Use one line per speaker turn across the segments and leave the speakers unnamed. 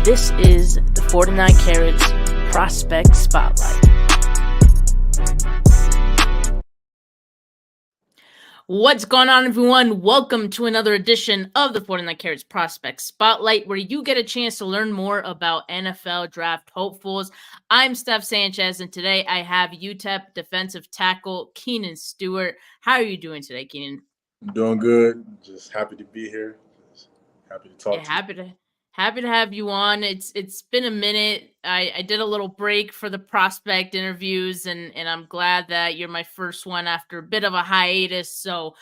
This is the 49 Carats Prospect Spotlight. What's going on, everyone? Welcome to another edition of the 49 Carats Prospect Spotlight, where you get a chance to learn more about NFL draft hopefuls. I'm Steph Sanchez, and today I have UTEP defensive tackle Keenan Stewart. How are you doing today, Keenan?
I'm doing good. Just happy to be here. Just happy to
Yeah,
talk to you.
happy to have you on. It's been a minute. I did a little break for the prospect interviews, and I'm glad that you're my first one after a bit of a hiatus. So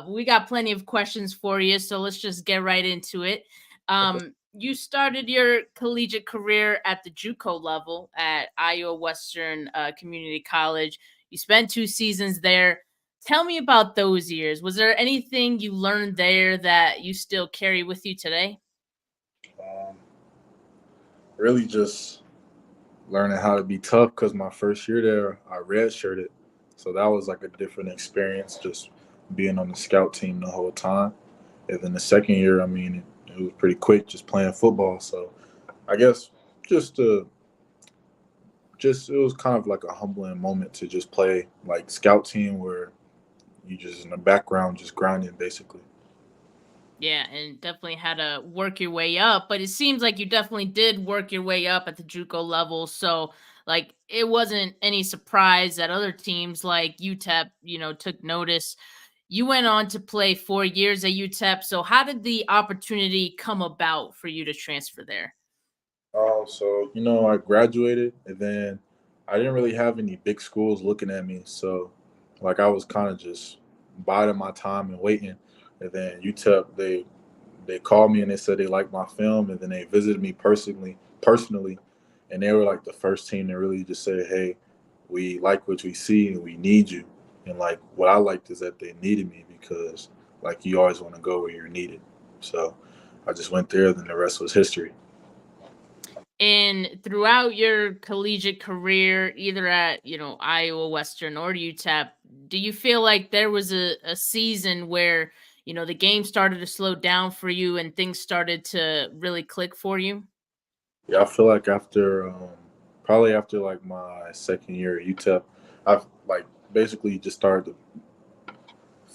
we got plenty of questions for you. So let's just get right into it.
Okay.
You started your collegiate career at the JUCO level at Iowa Western Community College. You spent 2 seasons there. Tell me about those years. Was there anything you learned there that you still carry with you today?
Um, really just learning how to be tough because my first year there, I redshirted. So that was like a different experience just being on the scout team the whole time. And then the second year, it was pretty quick just playing football. So I guess just to just it was kind of like a humbling moment to just play like scout team where you just in the background just grinding basically.
Yeah, and definitely had to work your way up, but it seems like you definitely did work your way up at the JUCO level. So, like, it wasn't any surprise that other teams like UTEP, took notice. You went on to play 4 years at UTEP. So, how did the opportunity come about for you to transfer there?
I graduated and then I didn't really have any big schools looking at me. So, like, I was kind of just biding my time and waiting. And then UTEP, they called me and they said they liked my film, and then they visited me personally, and they were like the first team to really just say, "Hey, we like what we see and we need you." And like what I liked is that they needed me because like you always want to go where you're needed. So I just went there, then the rest was history.
And throughout your collegiate career, either at, Iowa Western or UTEP, do you feel like there was a season where, the game started to slow down for you and things started to really click for you?
Yeah, I feel like after probably after like my second year at UTEP, I've like basically just started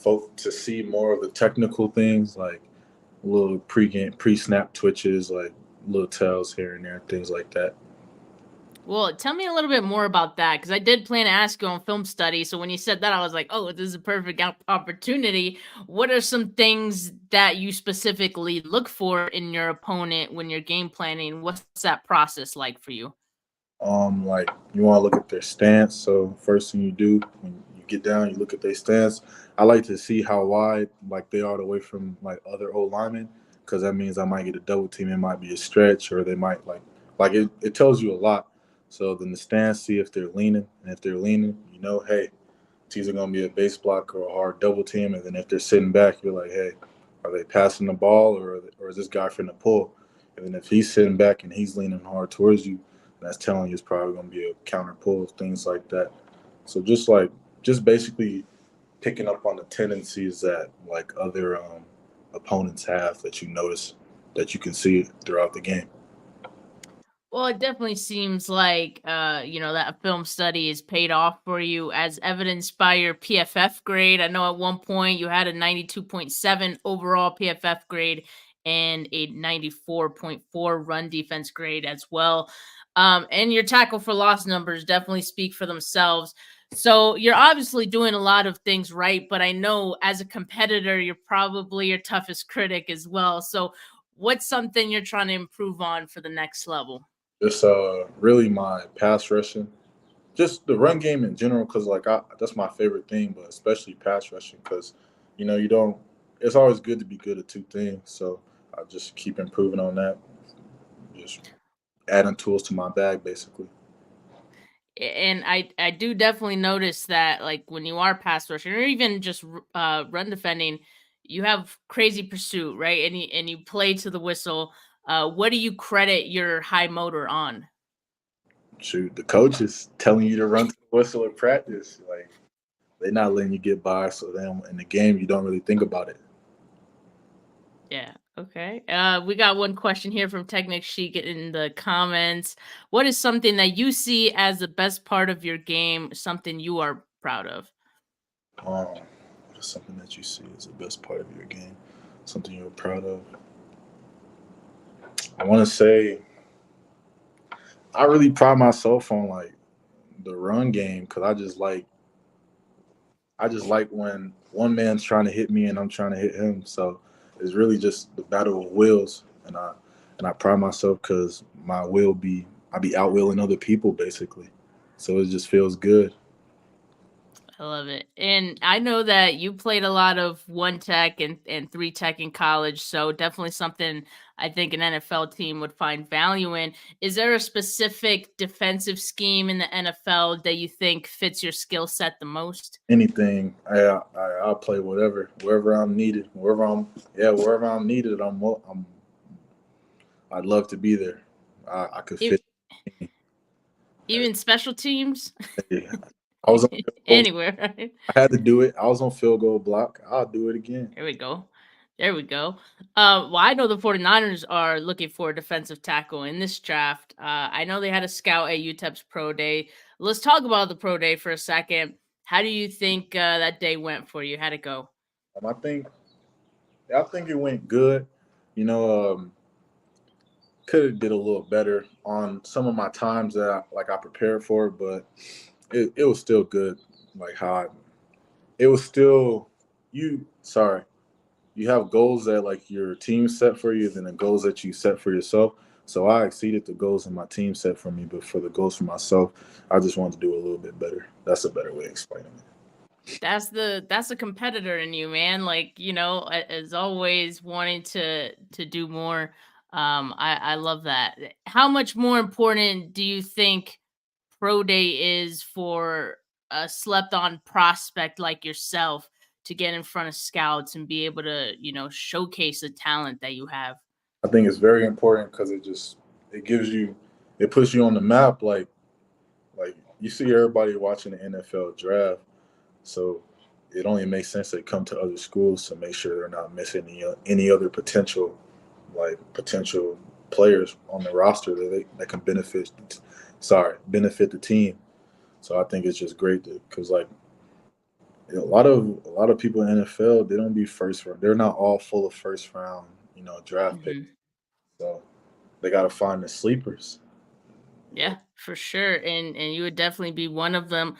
to see more of the technical things, like little pre-snap twitches, like little tells here and there, things like that.
Well, tell me a little bit more about that because I did plan to ask you on film study. So when you said that, I was like, oh, this is a perfect opportunity. What are some things that you specifically look for in your opponent when you're game planning? What's that process like for you?
Like you want to look at their stance. So first thing you do when you get down, you look at their stance. I like to see how wide like they are away from like other old linemen because that means I might get a double team. It might be a stretch, or they might it tells you a lot. So then the stance, see if they're leaning, and if they're leaning, hey, it's either gonna be a base block or a hard double team. And then if they're sitting back, you're like, hey, are they passing the ball or is this guy finna pull? And then if he's sitting back and he's leaning hard towards you, that's telling you it's probably gonna be a counter pull, things like that. So just basically picking up on the tendencies that like other opponents have that you notice that you can see throughout the game.
Well, it definitely seems like that film study is paid off for you as evidenced by your PFF grade. I know at one point you had a 92.7 overall PFF grade and a 94.4 run defense grade as well. And your tackle for loss numbers definitely speak for themselves. So you're obviously doing a lot of things right, but I know as a competitor, you're probably your toughest critic as well. So what's something you're trying to improve on for the next level?
Just really my pass rushing, just the run game in general, because that's my favorite thing, but especially pass rushing, because you don't. It's always good to be good at two things, so I just keep improving on that, just adding tools to my bag, basically.
And I do definitely notice that like when you are pass rushing or even just run defending, you have crazy pursuit, right? And you play to the whistle. What do you credit your high motor on?
Shoot, the coach is telling you to run to the whistle at practice, like they're not letting you get by, so then in the game you don't really think about it.
Yeah. Okay. We got one question here from Technic Chic in the comments. What is something that you see as the best part of your game, something you are proud of?
What is something that you see as the best part of your game? Something you're proud of? I want to say I really pride myself on like the run game because I just like when one man's trying to hit me and I'm trying to hit him. So it's really just the battle of wills, and I pride myself because I be outwilling other people basically. So it just feels good.
I love it. And I know that you played a lot of one tech and three tech in college. So definitely something I think an NFL team would find value in. Is there a specific defensive scheme in the NFL that you think fits your skill set the most?
Anything, I'll play whatever, wherever I'm needed, wherever I'm needed. I'd love to be there. I could
E-
fit.
Even special teams?
I was on field goal.
Anywhere, right?
I had to do it. I was on field goal block. I'll do it again.
There we go. There we go. Well, I know the 49ers are looking for a defensive tackle in this draft. I know they had a scout at UTEP's Pro Day. Let's talk about the Pro Day for a second. How do you think that day went for you? How'd it go?
I think it went good. You know, could have did a little better on some of my times that I prepared for, but it was still good. Like it was still you. Sorry, you have goals that like your team set for you, then the goals that you set for yourself. So I exceeded the goals that my team set for me, but for the goals for myself, I just wanted to do a little bit better. That's a better way of explaining it.
That's a competitor in you, man. Like, as always wanting to do more. I love that. How much more important do you think pro day is for a slept on prospect like yourself to get in front of scouts and be able to, showcase the talent that you have?
I think it's very important because it gives you it puts you on the map. Like you see everybody watching the NFL draft, so it only makes sense they come to other schools to make sure they're not missing any other potential players on the roster that can benefit the team. So I think it's just great because like a lot of people in NFL they don't be first round. They're not all full of first round draft picks.
Mhm.
So they got to find the sleepers. You know,
Yeah, for sure. And you would definitely be one of them.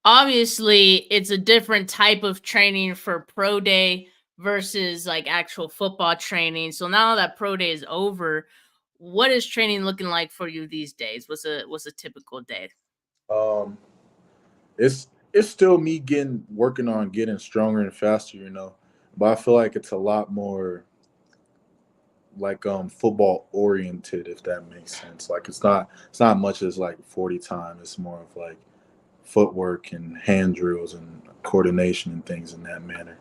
Obviously, it's a different type of training for pro day versus like actual football training. So now that pro day is over, what is training looking like for you these days? What's a typical day?
um, it's still me getting working on getting stronger and faster. But I feel like it's a lot more like football oriented, if that makes sense. Like it's not much as like 40 time. It's more of like footwork and hand drills and coordination and things in that manner.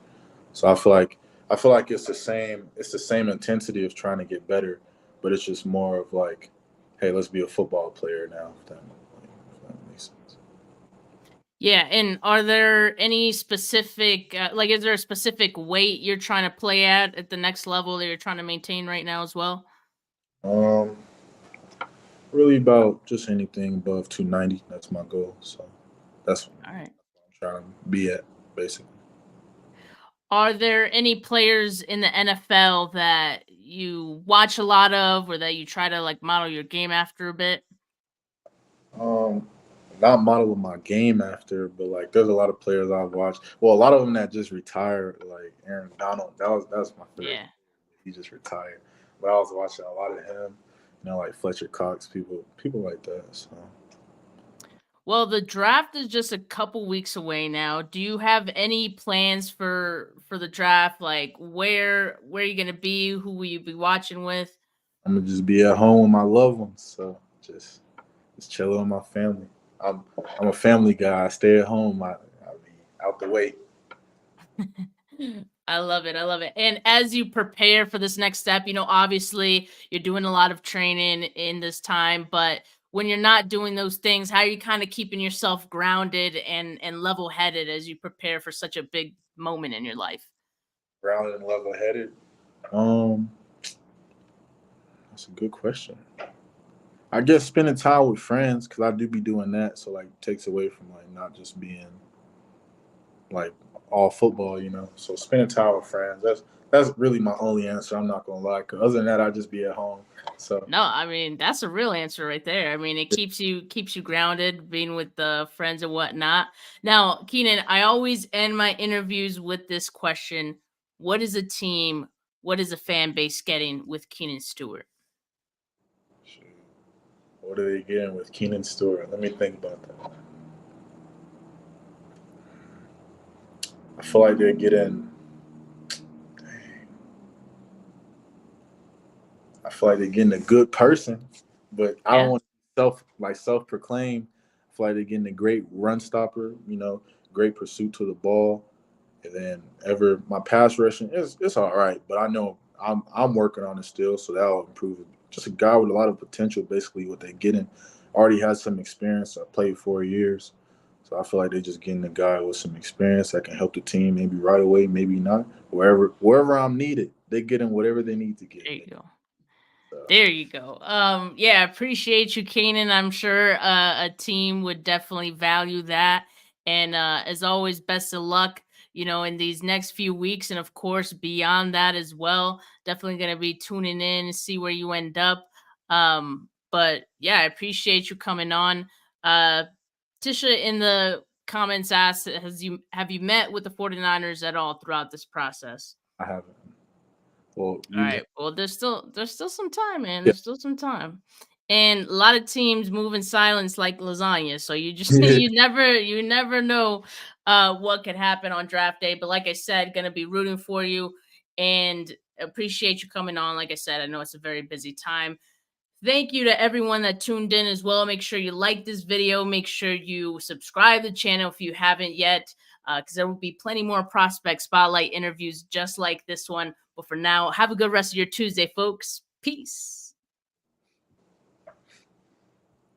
So I feel like it's the same intensity of trying to get better, but it's just more of like, hey, let's be a football player now. If that makes sense.
Yeah, and are there any specific like is there a specific weight you're trying to play at the next level that you're trying to maintain right now as well?
Um, Really about just anything above 290. That's my goal. So that's what
All right.
I'm trying to be at basically.
Are there any players in the NFL that you watch a lot of or that you try to like model your game after a bit?
Um, Not modeling my game after, but like there's a lot of players I've watched. Well, a lot of them that just retired, like Aaron Donald. That was my favorite.
Yeah.
He just retired, but I was watching a lot of him. Like Fletcher Cox, people like that. So
Well, the draft is just a couple weeks away now. Do you have any plans for the draft? Like where are you gonna be? Who will you be watching with?
I'm gonna just be at home with my loved ones. So just chilling with my family. I'm I'm a family guy. I stay at home. I be out the way.
I love it. I love it. And as you prepare for this next step, obviously you're doing a lot of training in this time, but when you're not doing those things, how are you kind of keeping yourself grounded and level-headed as you prepare for such a big moment in your life?
Grounded and level headed. That's a good question. I guess spending time with friends because I do be doing that, so like takes away from like not just being like all football, you know. So spending time with friends. That's really my only answer. I'm not gonna lie. Cause other than that, I just be at home. So
No, I mean, that's a real answer right there. I mean, it keeps you grounded, being with the friends and whatnot. Now, Keenan, I always end my interviews with this question: what is a team? What is a fan base getting with Keenan Stewart?
shoot, what are they getting with Keenan Stewart? Let me think about that. I feel like they're getting. I feel like they're getting a good person, but I don't
Yeah,
want self proclaim. I feel like they're getting a great run stopper. You know, great pursuit to the ball, and then ever my pass rushing is it's all right, but I know I'm working on it still, so that'll improve it. Just a guy with a lot of potential. Basically, what they're getting already has some experience. I played 4 years. So I feel like they're just getting a guy with some experience that can help the team, maybe right away, maybe not. Wherever I'm needed, they get in whatever they need to get
there
me.
you go.
So
There you go. Yeah, appreciate you, Kanan. I'm sure a team would definitely value that. And as always, best of luck, in these next few weeks, and of course beyond that as well. Definitely gonna be tuning in and see where you end up. But yeah, I appreciate you coming on. Uh Tisha in the comments asked, have you met with the 49ers at all throughout this process?
I haven't. Well,
All
you,
right. Well, there's still some time, man.
yeah,
There's still some time. And a lot of teams move in silence like lasagna. So you just
yeah,
you never know what could happen on draft day. But like I said, gonna be rooting for you and appreciate you coming on. Like I said, I know it's a very busy time. Thank you to everyone that tuned in as well. Make sure you like this video. Make sure you subscribe to the channel if you haven't yet, because there will be plenty more prospect spotlight interviews just like this one. But for now, have a good rest of your Tuesday, folks. Peace.